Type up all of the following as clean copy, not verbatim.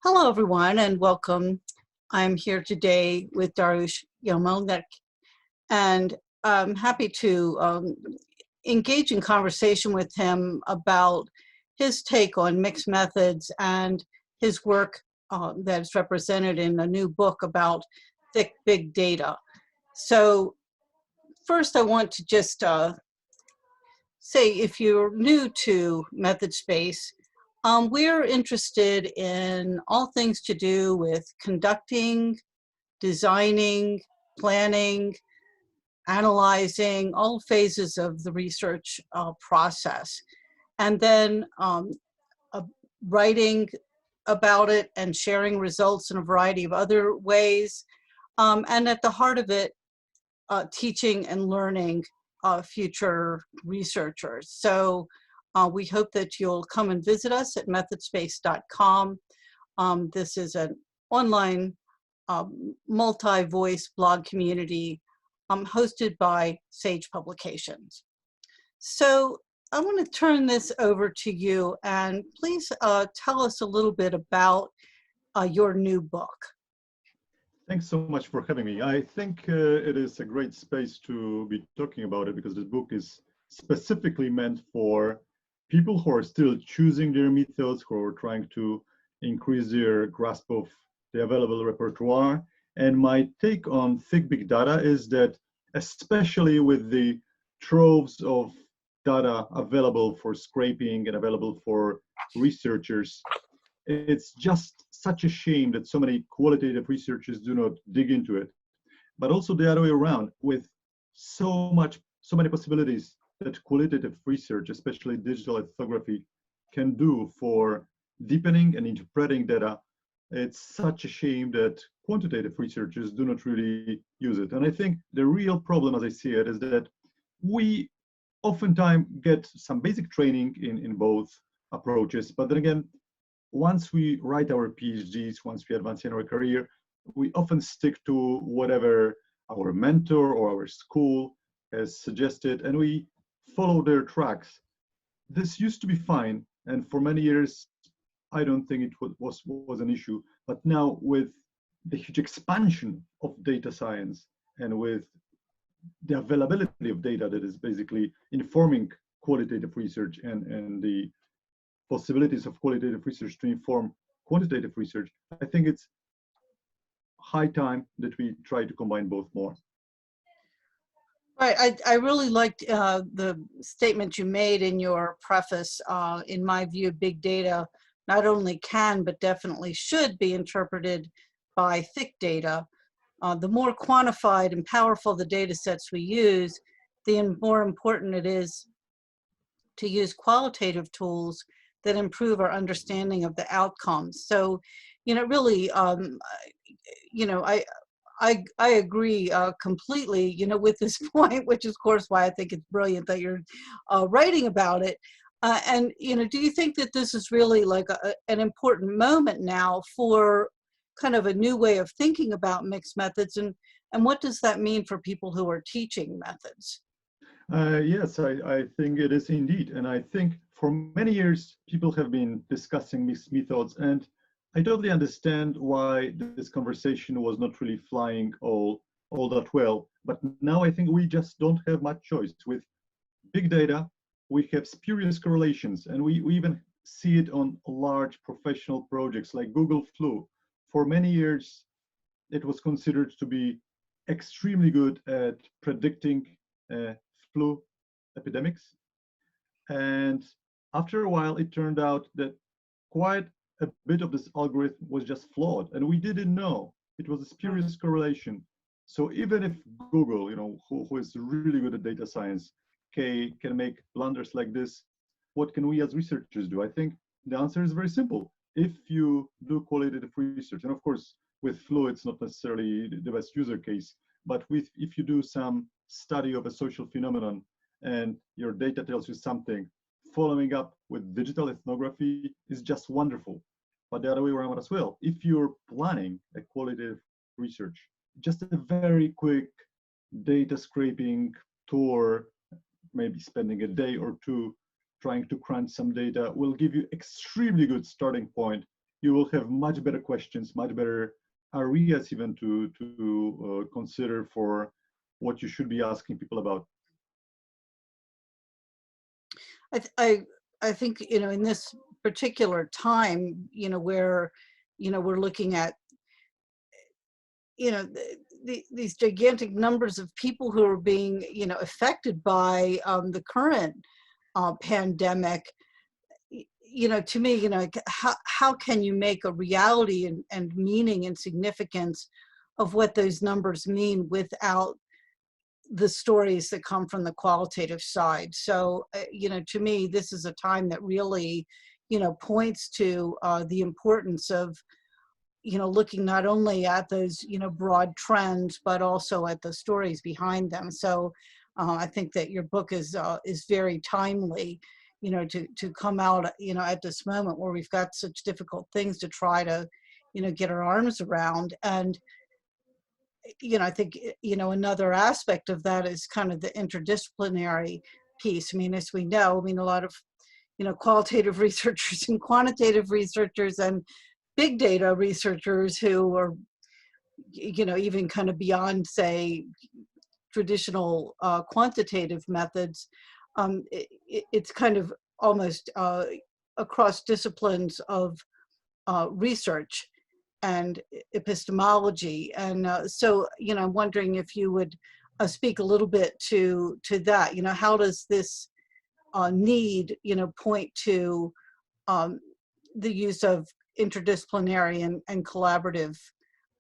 Hello, everyone, and welcome. I'm here today with Dariusz Jemielniak, and I'm happy to engage in conversation with him about his take on mixed methods and his work that's represented in a new book about thick big data. So first, I want to just say, if you're new to MethodSpace, we're interested in all things to do with conducting, designing, planning, analyzing, all phases of the research process, and then writing about it and sharing results in a variety of other ways. And at the heart of it, teaching and learning future researchers. So we hope that you'll come and visit us at methodspace.com. This is an online multi-voice blog community hosted by Sage Publications. So I want to turn this over to you, and please tell us a little bit about your new book. Thanks so much for having me. I think it is a great space to be talking about it because this book is specifically meant for people who are still choosing their methods, who are trying to increase their grasp of the available repertoire. And my take on thick big data is that, especially with the troves of data available for scraping and available for researchers, it's just such a shame that so many qualitative researchers do not dig into it, but also the other way around, with so many possibilities that qualitative research, especially digital ethnography, can do for deepening and interpreting data. It's such a shame that quantitative researchers do not really use it. And I think the real problem, as I see it, is that we oftentimes get some basic training in both approaches, but then again, once we write our PhDs, once we advance in our career, we often stick to whatever our mentor or our school has suggested, and we follow their tracks. This used to be fine, and for many years, I don't think it was an issue. But now, with the huge expansion of data science and with the availability of data that is basically informing qualitative research and the possibilities of qualitative research to inform quantitative research, I think it's high time that we try to combine both more. Right, I really liked the statement you made in your preface. In my view, big data not only can, but definitely should be interpreted by thick data. The more quantified and powerful the data sets we use, the more important it is to use qualitative tools that improve our understanding of the outcomes. So, really, I agree completely, with this point, which is, of course, why I think it's brilliant that you're writing about it. And, do you think that this is really like an important moment now for kind of a new way of thinking about mixed methods? And what does that mean for people who are teaching methods? Yes, I think it is indeed. And I think for many years, people have been discussing mixed methods. And I totally understand why this conversation was not really flying all that well. But now I think we just don't have much choice. With big data, we have spurious correlations. And we even see it on large professional projects like Google Flu. For many years, it was considered to be extremely good at predicting flu epidemics. And after a while, it turned out that quite a bit of this algorithm was just flawed, and we didn't know. It was a spurious correlation. So even if Google, who is really good at data science, can make blunders like this, what can we as researchers do? I think the answer is very simple. If you do qualitative research, and of course, with flu, it's not necessarily the best user case, but if you do some study of a social phenomenon and your data tells you something, following up with digital ethnography is just wonderful. But the other way around as well, if you're planning a qualitative research, just a very quick data scraping tour, maybe spending a day or two trying to crunch some data, will give you extremely good starting point. you will have much better questions, much better areas even to consider for what you should be asking people about. I think, in this particular time, where, we're looking at, these gigantic numbers of people who are being, affected by the current pandemic, to me, like, how can you make a reality and meaning and significance of what those numbers mean without the stories that come from the qualitative side? So, to me, this is a time that really, points to the importance of, looking not only at those, broad trends, but also at the stories behind them. So I think that your book is very timely, to come out, at this moment where we've got such difficult things to try to, get our arms around. And, I think, another aspect of that is kind of the interdisciplinary piece. I mean, as we know, a lot of, qualitative researchers and quantitative researchers and big data researchers who are, even kind of beyond, say, traditional quantitative methods. It's kind of almost across disciplines of research and epistemology. And so, I'm wondering if you would speak a little bit to that. How does this need, point to the use of interdisciplinary and collaborative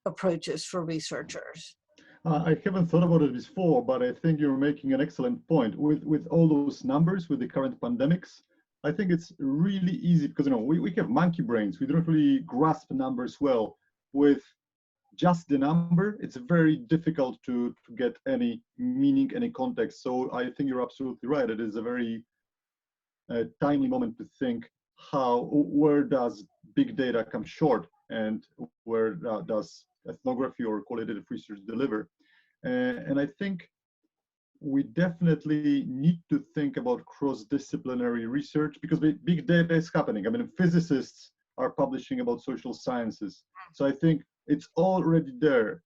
approaches for researchers? I haven't thought about it before, but I think you're making an excellent point. With all those numbers, with the current pandemics, I think it's really easy because we have monkey brains. We don't really grasp numbers well. With just the number, it's very difficult to get any meaning, any context. So I think you're absolutely right. It is a very timely moment to think where does big data come short and where does ethnography or qualitative research deliver. And I think we definitely need to think about cross-disciplinary research because big data is happening. Physicists are publishing about social sciences. So I think it's already there.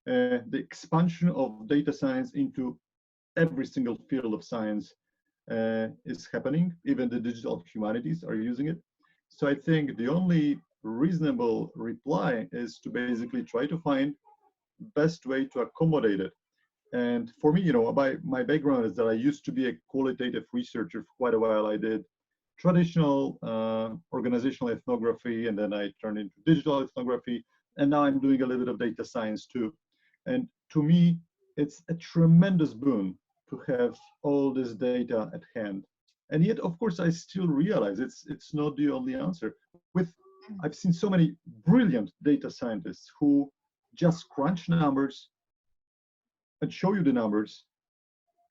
The expansion of data science into every single field of science is happening. Even the digital humanities are using it. So I think the only reasonable reply is to basically try to find best way to accommodate it. And for me, my background is that I used to be a qualitative researcher for quite a while. I did traditional organizational ethnography, and then I turned into digital ethnography, and now I'm doing a little bit of data science too. And to me, it's a tremendous boon to have all this data at hand. And yet, of course, I still realize it's not the only answer. I've seen so many brilliant data scientists who just crunch numbers and show you the numbers,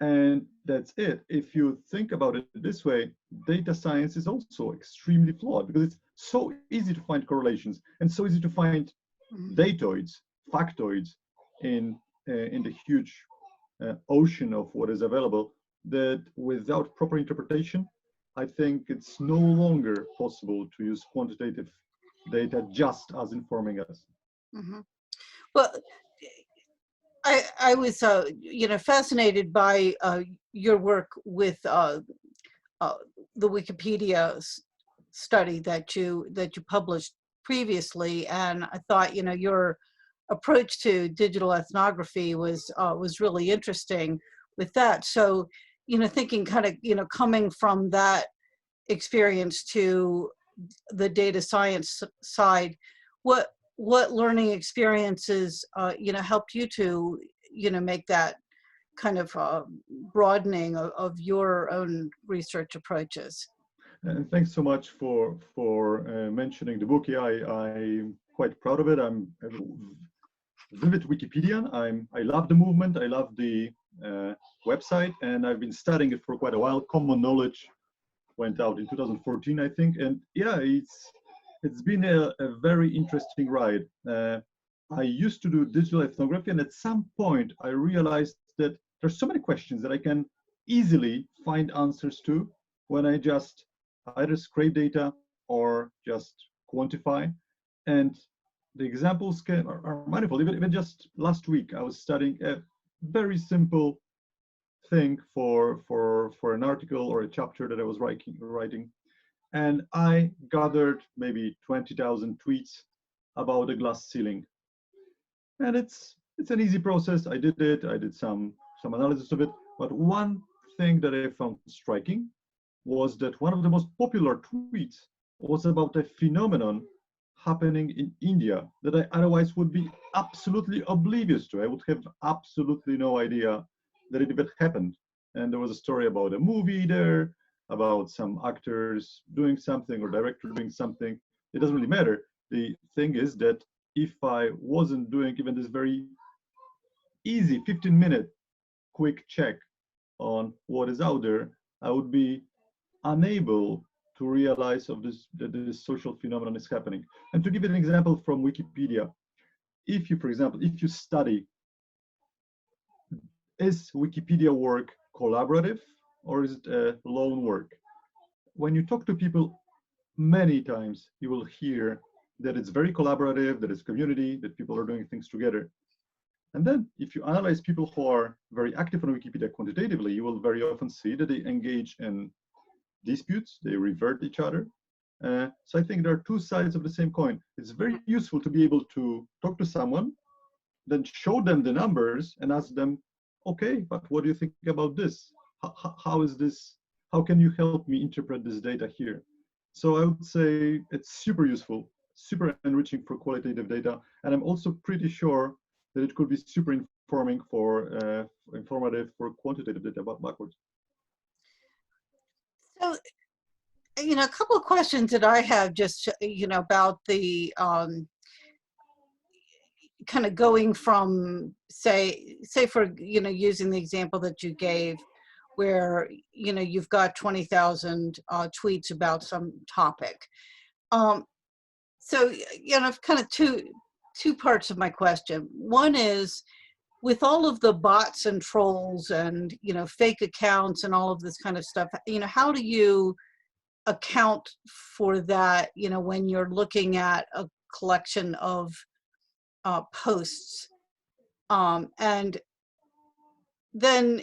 and that's it. If you think about it this way, data science is also extremely flawed because it's so easy to find correlations and so easy to find datoids, factoids in the huge ocean of what is available, that without proper interpretation, I think it's no longer possible to use quantitative data just as informing us. Mm-hmm. Well, I was, fascinated by your work with the Wikipedia study that you published previously, and I thought, your approach to digital ethnography was really interesting with that. So, thinking kind of, coming from that experience to the data science side, what learning experiences, helped you to, make that kind of broadening of your own research approaches? And thanks so much for mentioning the book. Yeah, I'm quite proud of it. I'm a vivid Wikipedian. I love the movement. I love the website, and I've been studying it for quite a while. Common Knowledge went out in 2014, I think, and yeah, it's been a very interesting ride. I used to do digital ethnography, and at some point I realized that there's so many questions that I can easily find answers to when I just either scrape data or just quantify. And the examples are manifold. Even just last week, I was studying a very simple thing for an article or a chapter that I was writing. And I gathered maybe 20,000 tweets about a glass ceiling. And it's an easy process. I did it. I did some analysis of it. But one thing that I found striking was that one of the most popular tweets was about a phenomenon happening in India that I otherwise would be absolutely oblivious to. I would have absolutely no idea that it even happened. And there was a story about a movie there, about some actors doing something or director doing something. It doesn't really matter. The thing is that if I wasn't doing even this very easy 15-minute quick check on what is out there, I would be unable to realize that this social phenomenon is happening. And to give you an example from Wikipedia, if you, for example, if you study, is Wikipedia work collaborative or is it a lone work? When you talk to people, many times you will hear that it's very collaborative, that it's community, that people are doing things together. And then if you analyze people who are very active on Wikipedia quantitatively, you will very often see that they engage in disputes, they revert each other. So I think there are two sides of the same coin. It's very useful to be able to talk to someone, then show them the numbers and ask them, okay, but what do you think about this? How is this? How can you help me interpret this data here? So I would say it's super useful, super enriching for qualitative data. And I'm also pretty sure that it could be super informative for quantitative data backwards. So, a couple of questions that I have just, about the kind of going from, say for, using the example that you gave, where, you've got 20,000 tweets about some topic. So, kind of two parts of my question. One is, with all of the bots and trolls and, fake accounts and all of this kind of stuff, how do you account for that, when you're looking at a collection of posts? And then,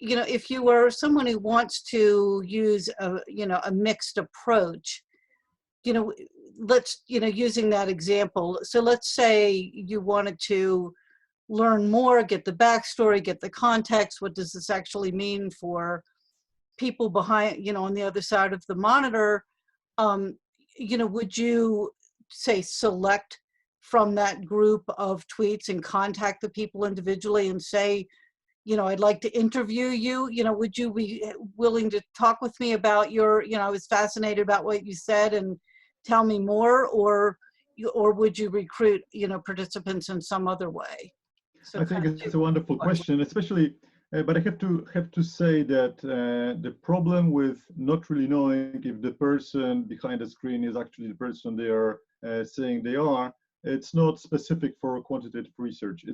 if you are someone who wants to use a mixed approach, using that example, so let's say you wanted to learn more, get the backstory, get the context, what does this actually mean for people behind, on the other side of the monitor, would you say select from that group of tweets and contact the people individually and say, I'd like to interview you, would you be willing to talk with me about your, I was fascinated about what you said and tell me more, or would you recruit, participants in some other way? So I think it's a wonderful question, especially, but I have to say that the problem with not really knowing if the person behind the screen is actually the person they are saying they are, it's not specific for quantitative research.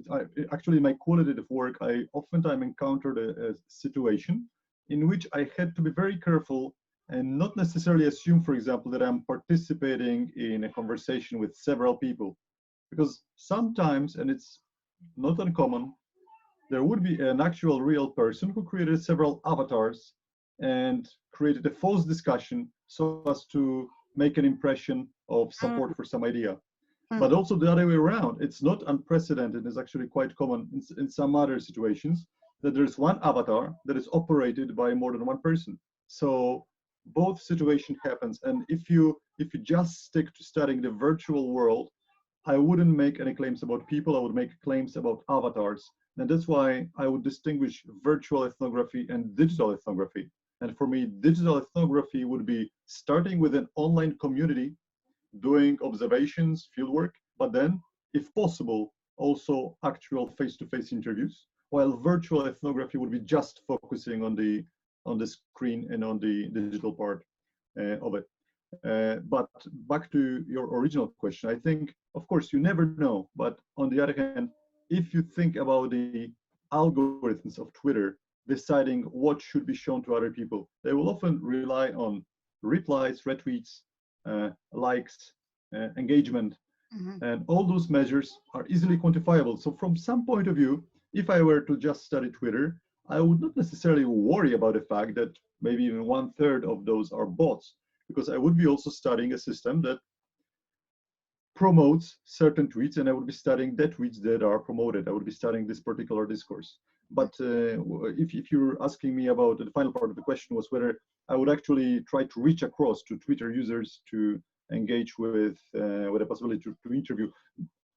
Actually, in my qualitative work, I oftentimes encountered a situation in which I had to be very careful and not necessarily assume, for example, that I'm participating in a conversation with several people. Because sometimes, and it's not uncommon, there would be an actual real person who created several avatars and created a false discussion so as to make an impression of support for some idea. But also the other way around, it's not unprecedented, it's actually quite common in some other situations, that there's one avatar that is operated by more than one person. So both situation happens, and if you just stick to studying the virtual world, I wouldn't make any claims about people, I would make claims about avatars. And that's why I would distinguish virtual ethnography and digital ethnography. And for me, digital ethnography would be starting with an online community, doing observations, fieldwork, but then, if possible, also actual face-to-face interviews, while virtual ethnography would be just focusing on the screen and on the digital part of it. But back to your original question, I think, of course, you never know. But on the other hand, if you think about the algorithms of Twitter deciding what should be shown to other people, they will often rely on replies, retweets, likes, engagement, Mhm. and all those measures are easily quantifiable. So from some point of view, if I were to just study Twitter, I would not necessarily worry about the fact that maybe even 1/3 of those are bots, because I would be also studying a system that promotes certain tweets, and I would be studying the tweets that are promoted. I would be studying this particular discourse. But if you're asking me about the final part of the question was whether I would actually try to reach across to Twitter users to engage with a possibility to interview,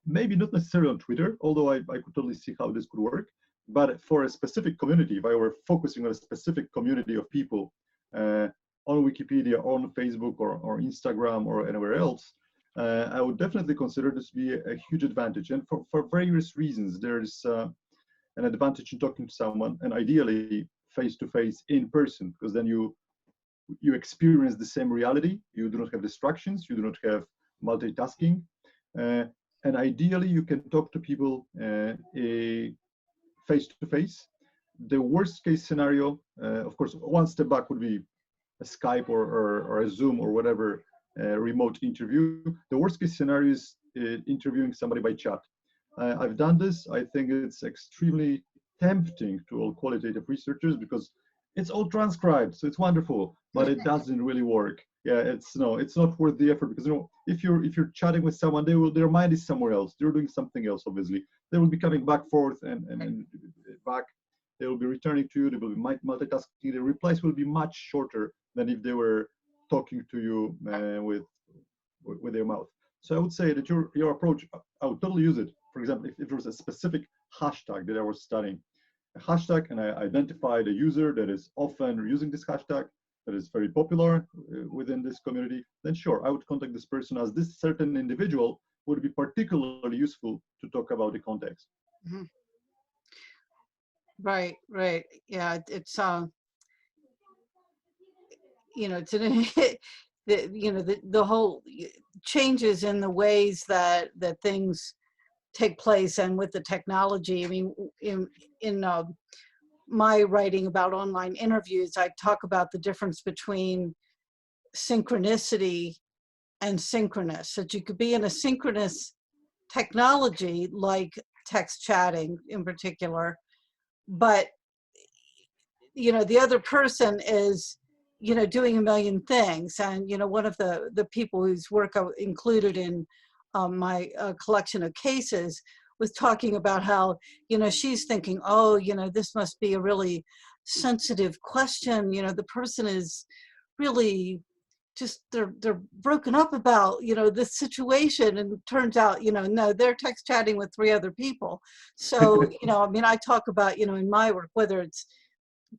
maybe not necessarily on Twitter, although I could totally see how this could work. But for a specific community, if I were focusing on a specific community of people on Wikipedia, on Facebook, or Instagram, or anywhere else, I would definitely consider this to be a huge advantage. And for various reasons, there's an advantage in talking to someone, and ideally face-to-face in person, because then you experience the same reality. You do not have distractions. You do not have multitasking. And ideally, you can talk to people face-to-face. The worst case scenario, of course, one step back would be a Skype or a Zoom or whatever remote interview. The worst case scenario is interviewing somebody by chat. I've done this. I think it's extremely tempting to all qualitative researchers because it's all transcribed, so it's wonderful, but it doesn't really work. Yeah, it's not worth the effort, because if you're chatting with someone, their mind is somewhere else. They're doing something else. Obviously, they will be coming back forth and back. They will be returning to you. They will be multitasking. The replies will be much shorter than if they were talking to you with their mouth. So I would say that your approach, I would totally use it. For example, if there was a specific hashtag that I was studying, a hashtag, and I identified a user that is often using this hashtag, that is very popular within this community, then sure, I would contact this person, as this certain individual would be particularly useful to talk about the context. Mm-hmm. Right, right. Yeah, it's it's an the whole changes in the ways that things take place, and with the technology. I mean, in my writing about online interviews, I talk about the difference between synchronicity and synchronous. That you could be in a synchronous technology like text chatting in particular, but the other person is doing a million things. And one of the people whose work I included in my collection of cases was talking about how she's thinking, oh, this must be a really sensitive question. The person is really just they're broken up about this situation, and it turns out no, they're text chatting with 3 other people. So I mean, I talk about in my work, whether it's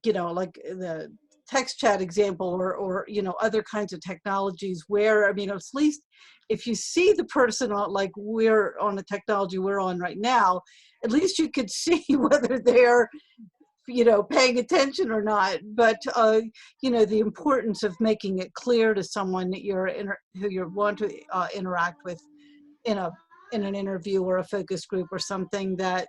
like the text chat example, or other kinds of technologies where, I mean, at least if you see the person on, like we're on the technology we're on right now, at least you could see whether they're paying attention or not. But the importance of making it clear to someone that who you want to interact with in an interview or a focus group or something, that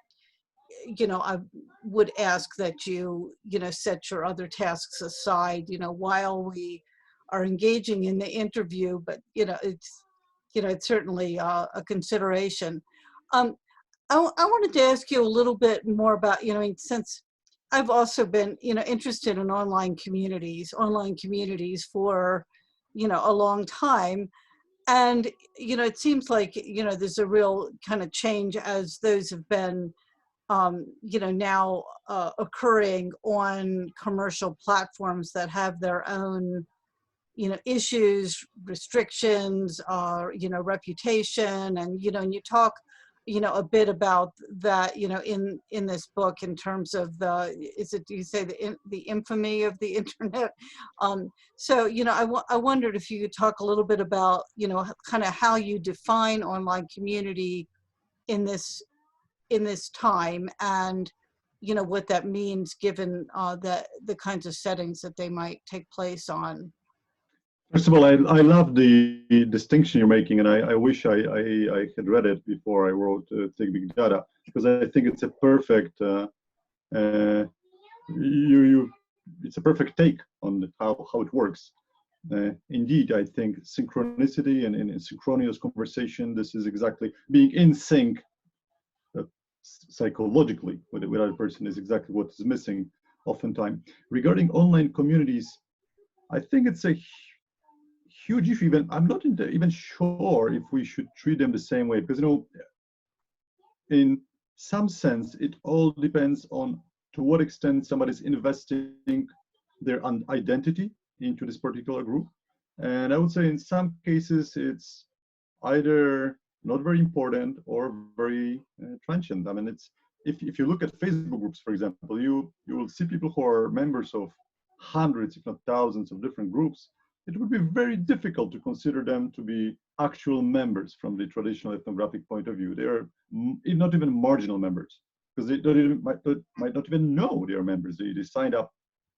I would ask that you set your other tasks aside while we are engaging in the interview. But it's certainly a consideration. I wanted to ask you a little bit more about since I've also been interested in online communities for a long time. And it seems like there's a real kind of change as those have been now occurring on commercial platforms that have their own, issues, restrictions, reputation. And, and you talk, a bit about that, in this book, in terms of do you say the infamy of the internet? So, I wondered if you could talk a little bit about, kind of how you define online community in this time, and what that means given the kinds of settings that they might take place on. First of all, I love the distinction you're making, and I wish I had read it before I wrote Think Big Data, because I think it's a perfect it's a perfect take on how it works. Indeed, I think synchronicity and in synchronous conversation, this is exactly being in sync uh, psychologically with other person is exactly what is missing oftentimes. Regarding online communities, I think it's a huge issue. Even I'm not even sure if we should treat them the same way, because in some sense, it all depends on to what extent somebody's investing their identity into this particular group. And I would say in some cases, it's either not very important or very transient. I mean, it's if you look at Facebook groups, for example, you will see people who are members of hundreds, if not thousands, of different groups. It would be very difficult to consider them to be actual members from the traditional ethnographic point of view. They are not even marginal members, because they might not even know they are members. They signed up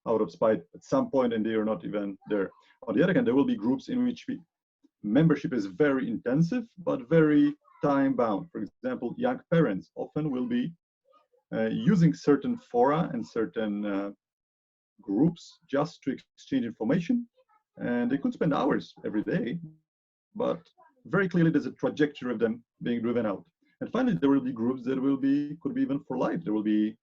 out of spite at some point and they are not even there. On the other hand, there will be groups in which membership is very intensive, but very time bound. For example, young parents often will be using certain fora and certain groups just to exchange information. And they could spend hours every day, but very clearly there's a trajectory of them being driven out. And finally, there will be groups that could be even for life. There will be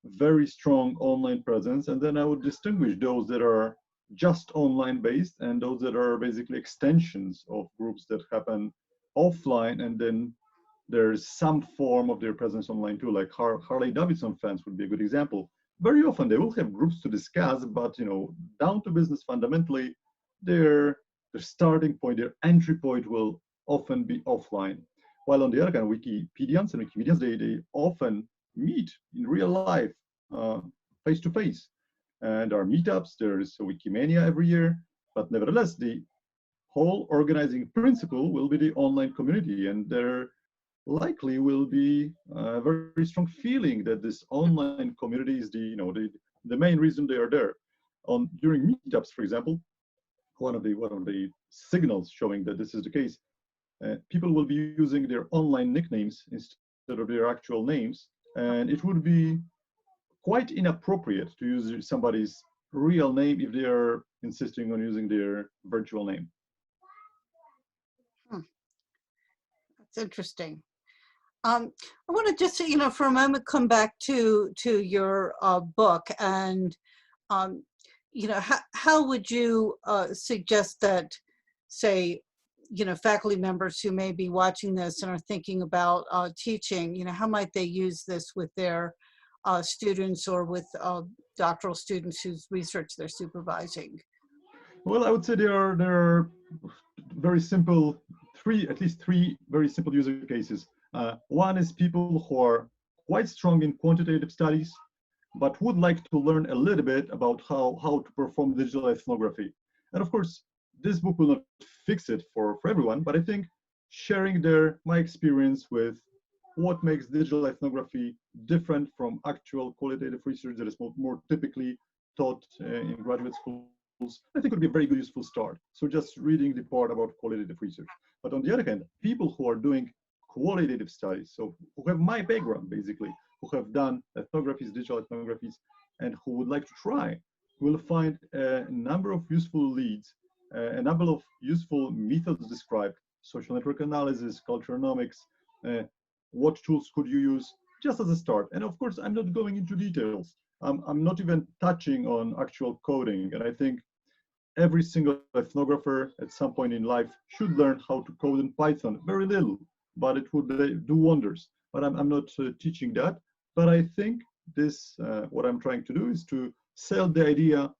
very strong online presence. And then I would distinguish those that are just online based and those that are basically extensions of groups that happen offline, and then there's some form of their presence online too, like Harley Davidson fans would be a good example. Very often they will have groups to discuss, but down to business fundamentally, their starting point, their entry point will often be offline. While on the other hand, Wikipedians and Wikimedians, they often meet in real life, face to face. And our meetups, there's a Wikimania every year, but nevertheless, the whole organizing principle will be the online community, and there likely will be a very strong feeling that this online community is the main reason they are there. During meetups, for example, one of the signals showing that this is the case, people will be using their online nicknames instead of their actual names, and it would be quite inappropriate to use somebody's real name if they are insisting on using their virtual name. That's interesting. I want to just, for a moment, come back to your book, and how would you suggest that, say, faculty members who may be watching this and are thinking about teaching, how might they use this with their students or with doctoral students whose research they're supervising? Well, I would say there are very simple, at least three very simple user cases. One is people who are quite strong in quantitative studies, but would like to learn a little bit about how to perform digital ethnography. And of course, this book will not fix it for everyone, but I think sharing my experience with what makes digital ethnography different from actual qualitative research that is more typically taught in graduate schools, I think would be a very good useful start. So just reading the part about qualitative research. But on the other hand, people who are doing qualitative studies, so who have my background basically, who have done ethnographies, digital ethnographies, and who would like to try, will find a number of useful leads, a number of useful methods described: social network analysis, culturenomics, what tools could you use, just as a start. And of course, I'm not going into details. I'm not even touching on actual coding. And I think every single ethnographer at some point in life should learn how to code in Python. Very little, but it would do wonders. But I'm not teaching that. But I think what I'm trying to do is to sell the idea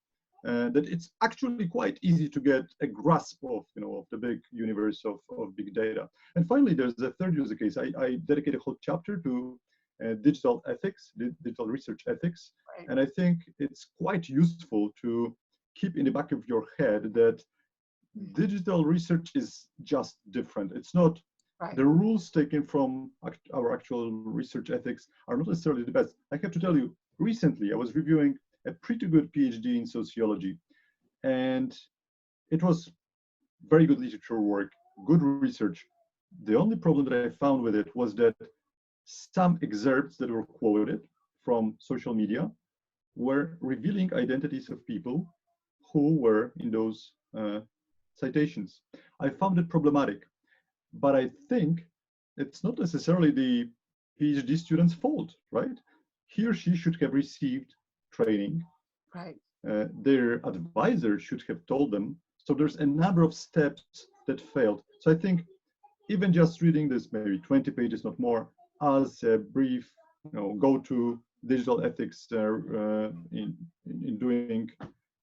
that it's actually quite easy to get a grasp of, of the big universe of big data. And finally, there's a third user case. I dedicate a whole chapter to digital ethics, digital research ethics. Right. And I think it's quite useful to keep in the back of your head that digital research is just different. It's not, right. The rules taken from our actual research ethics are not necessarily the best. I have to tell you, recently I was reviewing a pretty good PhD in sociology, and it was very good literature work, good research. The only problem that I found with it was that some excerpts that were quoted from social media were revealing identities of people who were in those citations. I found it problematic, but I think it's not necessarily the PhD student's fault, right? He or she should have received training. Right. Their advisor should have told them. So there's a number of steps that failed. So I think even just reading this, maybe 20 pages, not more, as a brief, go-to digital ethics in doing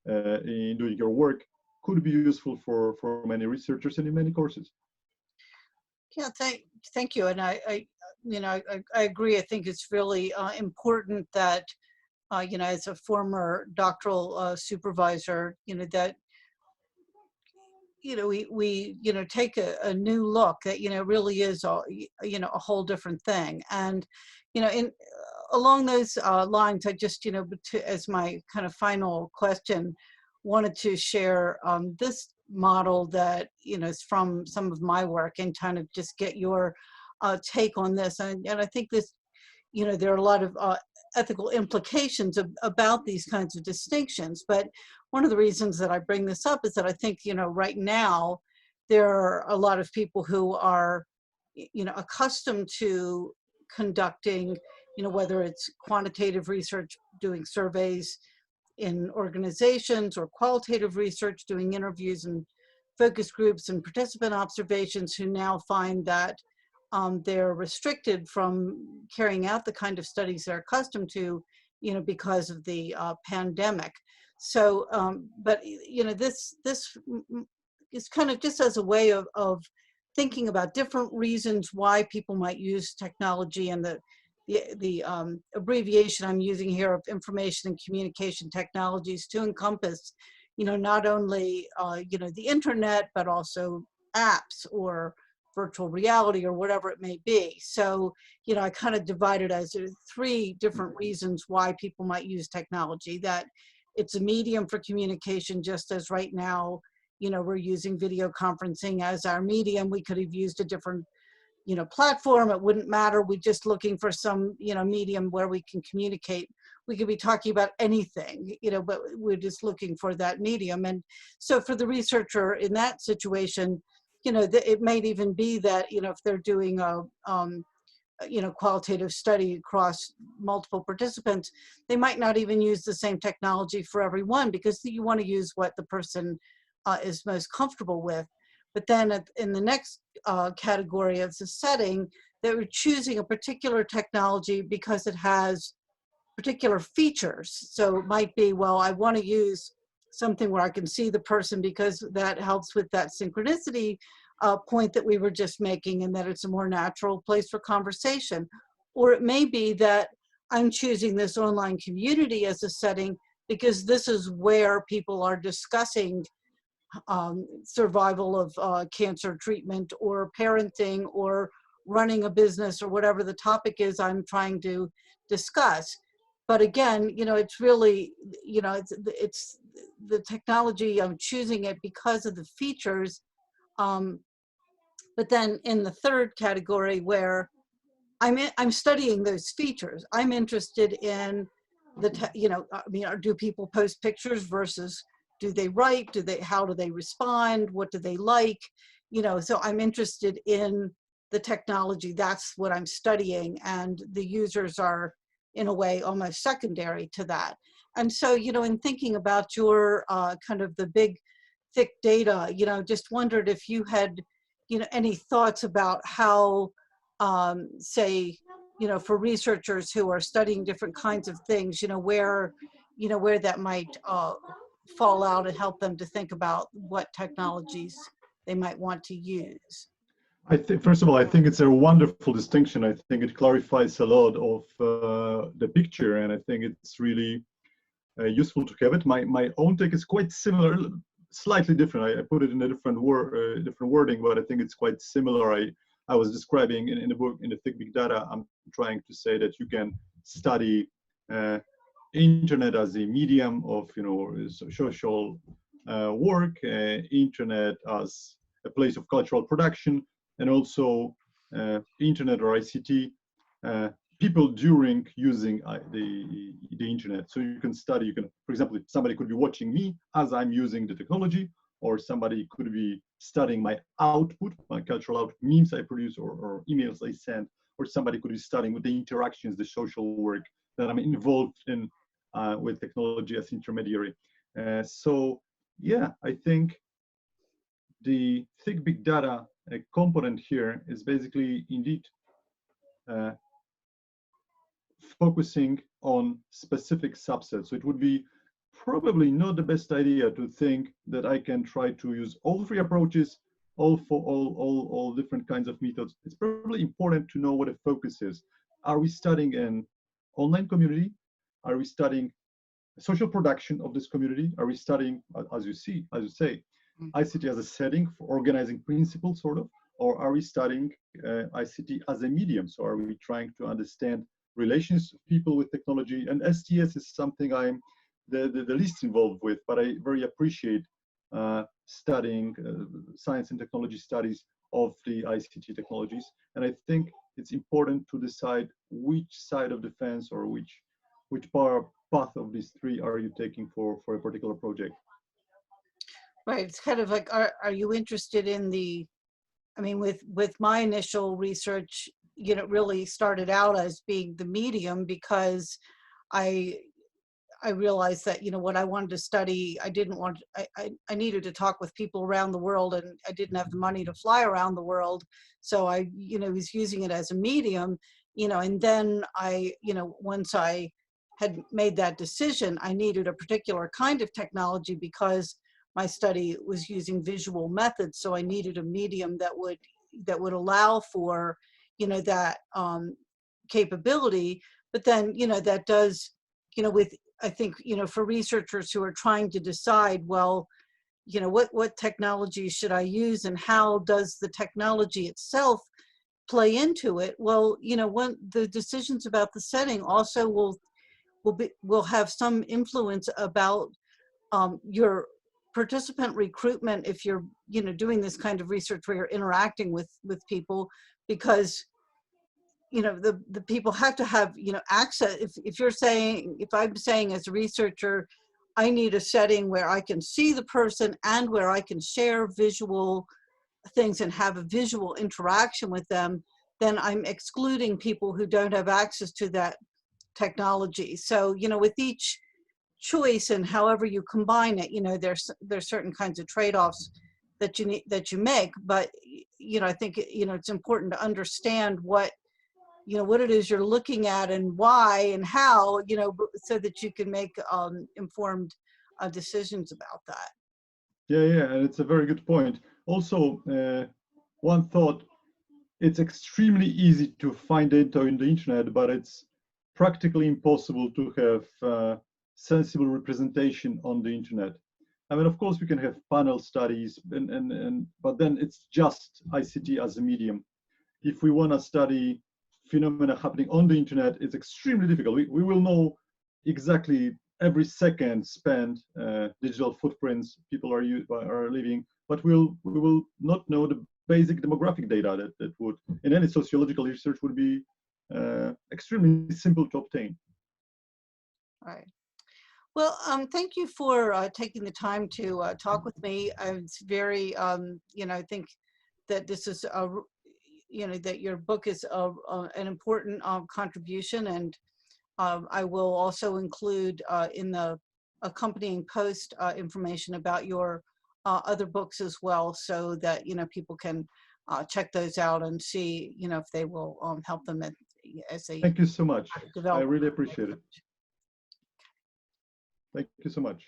your work could be useful for many researchers and in many courses. Yeah, thank you. And I agree. I think it's really important that, as a former doctoral supervisor, that, we take a new look that, really is, a whole different thing. And, along those lines, I just, as my kind of final question, wanted to share this model that, is from some of my work and kind of just get your take on this. And I think this, there are a lot of ethical implications about these kinds of distinctions. But one of the reasons that I bring this up is that I think, right now, there are a lot of people who are, accustomed to conducting, whether it's quantitative research, doing surveys in organizations, or qualitative research, doing interviews and focus groups and participant observations, who now find that they're restricted from carrying out the kind of studies they're accustomed to, because of the pandemic. So, but this is kind of just as a way of thinking about different reasons why people might use technology, and the abbreviation I'm using here of information and communication technologies to encompass, not only the internet, but also apps or virtual reality or whatever it may be. So, I kind of divided as three different reasons why people might use technology. That it's a medium for communication, just as right now, we're using video conferencing as our medium. We could have used a different, platform. It wouldn't matter. We're just looking for some, medium where we can communicate. We could be talking about anything, but we're just looking for that medium. And so for the researcher in that situation, it might even be that, if they're doing a, qualitative study across multiple participants, they might not even use the same technology for everyone, because you want to use what the person is most comfortable with. But then in the next category of the setting, they were choosing a particular technology because it has particular features. So it might be, well, I want to use something where I can see the person because that helps with that synchronicity point that we were just making, and that it's a more natural place for conversation. Or it may be that I'm choosing this online community as a setting because this is where people are discussing survival of cancer treatment, or parenting, or running a business, or whatever the topic is I'm trying to discuss. But again, it's really, it's the technology, I'm choosing it because of the features. But then in the third category, where I'm studying those features, I'm interested in do people post pictures versus do they write? How do they respond? What do they like? So I'm interested in the technology. That's what I'm studying. And the users are, in a way, almost secondary to that. And so, in thinking about your kind of the big, thick data, just wondered if you had, any thoughts about how, say, for researchers who are studying different kinds of things, where that might fall out, and help them to think about what technologies they might want to use. I think, first of all, I think it's a wonderful distinction. I think it clarifies a lot of the picture, and I think it's really useful to have it. My own take is quite similar, slightly different. I put it in a different wording, but I think it's quite similar. I was describing in the book, in the Thick Big Data, I'm trying to say that you can study internet as a medium of social work, internet as a place of cultural production, and also internet or ICT people during using the internet. So you can study, for example, if somebody could be watching me as I'm using the technology, or somebody could be studying my output, my cultural output, memes I produce or emails I send, or somebody could be studying with the interactions, the social work that I'm involved in with technology as intermediary. So yeah, I think the thick big data component here is basically indeed focusing on specific subsets. So it would be probably not the best idea to think that I can try to use all three approaches, all for all different kinds of methods. It's probably important to know what a focus is. Are we studying an online community? Are we studying social production of this community? Are we studying, as you say, ICT as a setting for organizing principles, sort of? Or are we studying ICT as a medium? So are we trying to understand relations of people with technology? And STS is something I'm the least involved with, but I very appreciate studying science and technology studies of the ICT technologies. And I think it's important to decide which side of the fence or which path of these three are you taking for a particular project. Right. It's kind of like, are you interested in the, I mean, with my initial research, you know, really started out as being the medium because I realized that, you know, what I wanted to study, I didn't want, I needed to talk with people around the world, and I didn't have the money to fly around the world. So I, you know, was using it as a medium, you know, and then I, you know, once I had made that decision, I needed a particular kind of technology because my study was using visual methods. So I needed a medium that would allow for, you know, that capability. But then, you know, that does, you know, with, I think, you know, for researchers who are trying to decide, well, you know, what technology should I use and how does the technology itself play into it? Well, you know, when the decisions about the setting also will have some influence about your participant recruitment if you're, you know, doing this kind of research where you're interacting with people, because you know, the people have to have, you know, access. If you're saying, if I'm saying as a researcher, I need a setting where I can see the person and where I can share visual things and have a visual interaction with them, then I'm excluding people who don't have access to that technology. So, you know, with each choice and however you combine it, you know, there's certain kinds of trade-offs that you make. But, you know, I think, you know, it's important to understand what, you know, what it is you're looking at and why and how, you know, so that you can make informed decisions about that. Yeah, and it's a very good point. Also, one thought, it's extremely easy to find data in the internet, but it's practically impossible to have sensible representation on the internet. I mean, of course, we can have panel studies, but then it's just ICT as a medium. If we want to study phenomena happening on the internet, it's extremely difficult. We will know exactly every second spent digital footprints people are leaving, but we will not know the basic demographic data that would, in any sociological research, would be extremely simple to obtain. Right. Well, thank you for taking the time to talk with me. It's very, you know, I think that this is a, you know, that your book is an important contribution, and I will also include in the accompanying post information about your other books as well, so that, you know, people can check those out and see, you know, if they will help them as they Thank you so much. develop. I really appreciate it. Thank you so much.